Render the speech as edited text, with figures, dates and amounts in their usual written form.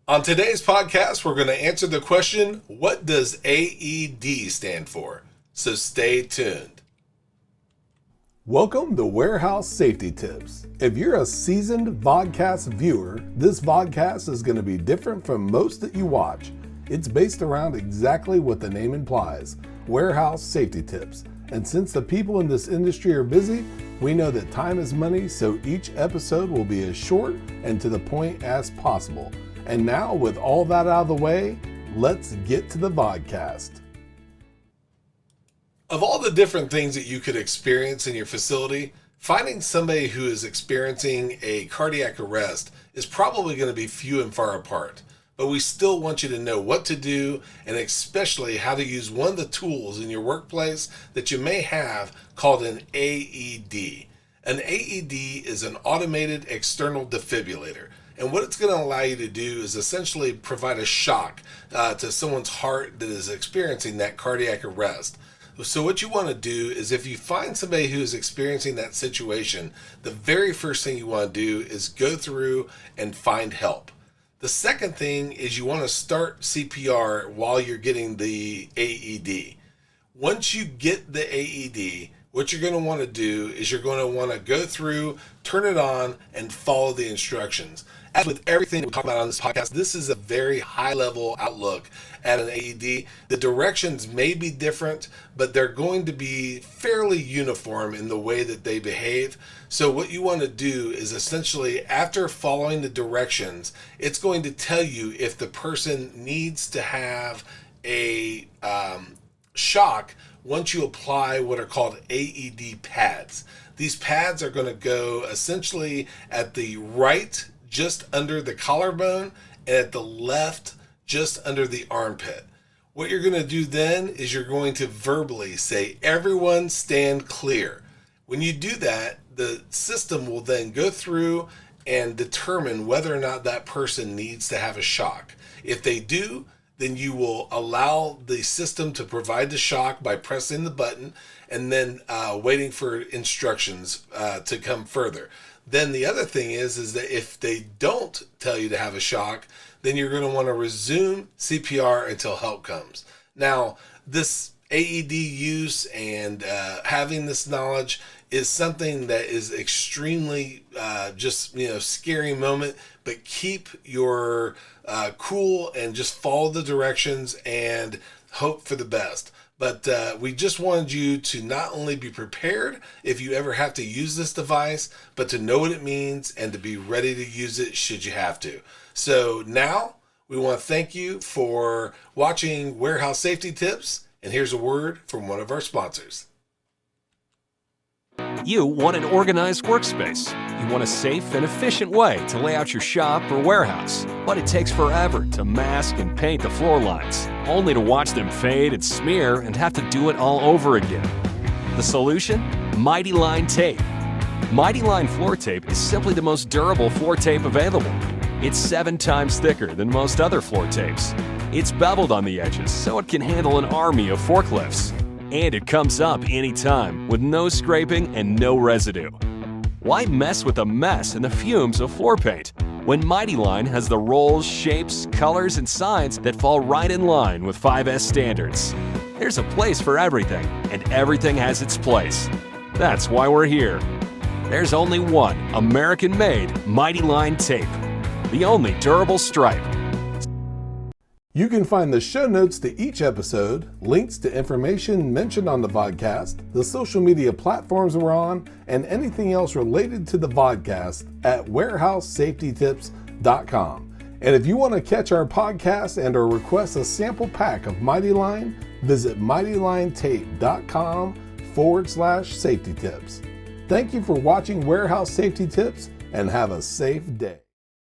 On today's podcast, we're going to answer the question, what does AED stand for? So stay tuned. Welcome to Warehouse Safety Tips. If you're a seasoned vodcast viewer, this vodcast is going to be different from most that you watch. It's based around exactly what the name implies, warehouse safety tips. And since the people in this industry are busy, we know that time is money, so each episode will be as short and to the point as possible. And now, with all that out of the way, let's get to the vodcast. Of all the different things that you could experience in your facility, finding somebody who is experiencing a cardiac arrest is probably going to be few and far apart. But we still want you to know what to do, and especially how to use one of the tools in your workplace that you may have called an AED. An AED is an Automated External Defibrillator. And what it's going to allow you to do is essentially provide a shock to someone's heart that is experiencing that cardiac arrest. So what you want to do is, if you find somebody who is experiencing that situation, the very first thing you want to do is go through and find help. The second thing is you want to start CPR while you're getting the AED. Once you get the AED, what you're going to want to do is you're going to want to go through, turn it on, and follow the instructions. As with everything we talk about on this podcast, this is a very high-level outlook at an AED. The directions may be different, but they're going to be fairly uniform in the way that they behave. So what you want to do is essentially, after following the directions, it's going to tell you if the person needs to have a shock once you apply what are called AED pads. These pads are going to go essentially at the right, just under the collarbone, and at the left, just under the armpit. What you're going to do then is you're going to verbally say, "Everyone stand clear." When you do that, the system will then go through and determine whether or not that person needs to have a shock. If they do, then you will allow the system to provide the shock by pressing the button and then waiting for instructions to come further. Then the other thing is that if they don't tell you to have a shock, then you're going to want to resume CPR until help comes. Now, this AED use and having this knowledge is something that is extremely scary moment, but keep your cool and just follow the directions and hope for the best. But we just wanted you to not only be prepared if you ever have to use this device, but to know what it means and to be ready to use it should you have to. So now we want to thank you for watching Warehouse Safety Tips, and here's a word from one of our sponsors. You want an organized workspace. You want a safe and efficient way to lay out your shop or warehouse. But it takes forever to mask and paint the floor lines, only to watch them fade and smear and have to do it all over again. The solution? Mighty Line Tape. Mighty Line floor tape is simply the most durable floor tape available. It's 7 times thicker than most other floor tapes. It's beveled on the edges so it can handle an army of forklifts. And it comes up anytime with no scraping and no residue. Why mess with the mess and the fumes of floor paint when Mighty Line has the rolls, shapes, colors, and signs that fall right in line with 5S standards? There's a place for everything, and everything has its place. That's why we're here. There's only one American-made Mighty Line tape, the only durable stripe. You can find the show notes to each episode, links to information mentioned on the vodcast, the social media platforms we're on, and anything else related to the vodcast at warehousesafetytips.com. And if you want to catch our podcast and or request a sample pack of Mighty Line, visit mightylinetape.com/safety tips. Thank you for watching Warehouse Safety Tips, and have a safe day.